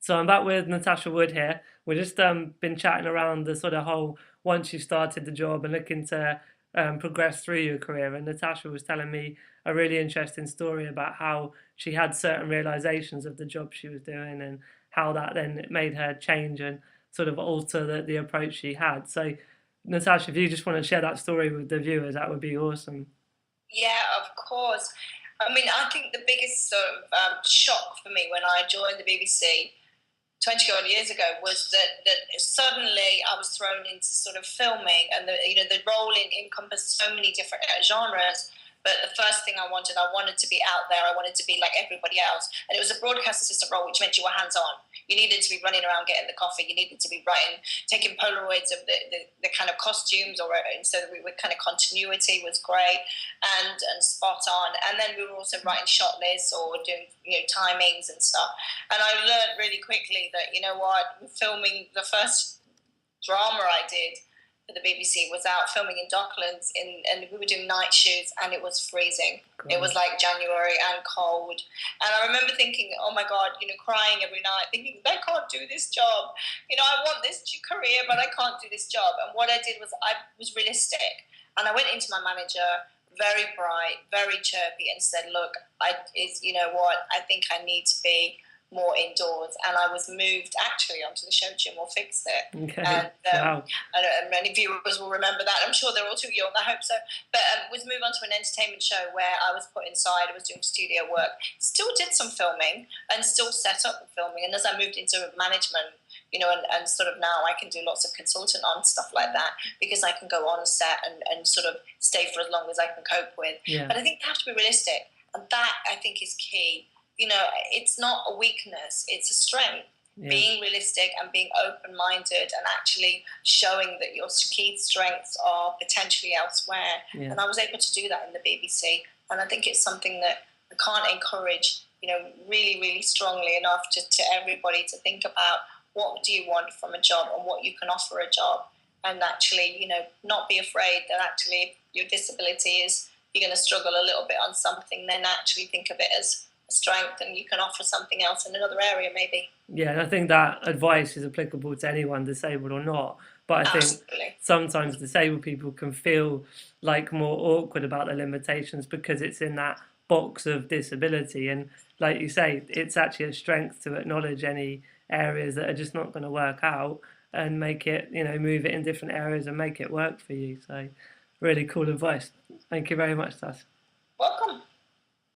So I'm back with Natasha Wood here. We've just been chatting around the sort of whole once you started the job and looking to progress through your career. And Natasha was telling me a really interesting story about how she had certain realizations of the job she was doing and how that then made her change and sort of alter the approach she had. So, Natasha, if you just want to share that story with the viewers, that would be awesome. Yeah, of course. I mean, I think the biggest sort of shock for me when I joined the BBC 20 odd years ago was that suddenly I was thrown into sort of filming, and the role encompassed so many different genres. But the first thing I wanted to be out there. I wanted to be like everybody else. And it was a broadcast assistant role, which meant you were hands on. You needed to be running around getting the coffee. You needed to be writing, taking Polaroids of the kind of costumes, so that we were kind of continuity was great and spot on. And then we were also writing shot lists or doing timings and stuff. And I learned really quickly that, you know what, filming the first drama I did for the BBC was out filming in Docklands, and we were doing night shoots, and it was freezing. God. It was like January and cold. And I remember thinking, oh my God, crying every night, thinking, I can't do this job. I want this career, but I can't do this job. And what I did was I was realistic. And I went into my manager, very bright, very chirpy, and said, look, I think I need to be more indoors, and I was moved actually onto the show Jim Will Fix It. Okay. And Wow. and many viewers will remember that. I'm sure they're all too young, I hope so. But was moved on to an entertainment show where I was put inside. I was doing studio work, still did some filming, and still set up the filming. And as I moved into management, and sort of now I can do lots of consultant on stuff like that, because I can go on set and sort of stay for as long as I can cope with. Yeah. But I think you have to be realistic, and that I think is key. It's not a weakness, it's a strength. Yeah. Being realistic and being open-minded and actually showing that your key strengths are potentially elsewhere. Yeah. And I was able to do that in the BBC. And I think it's something that I can't encourage, really, really strongly enough to everybody to think about what do you want from a job and what you can offer a job. And actually, not be afraid that actually your disability is, you're going to struggle a little bit on something, then actually think of it as strength, and you can offer something else in another area maybe. Yeah, and I think that advice is applicable to anyone, disabled or not. But I think sometimes disabled people can feel like more awkward about their limitations because it's in that box of disability. And like you say, it's actually a strength to acknowledge any areas that are just not going to work out and make it, move it in different areas and make it work for you. So really cool advice. Thank you very much, Tas.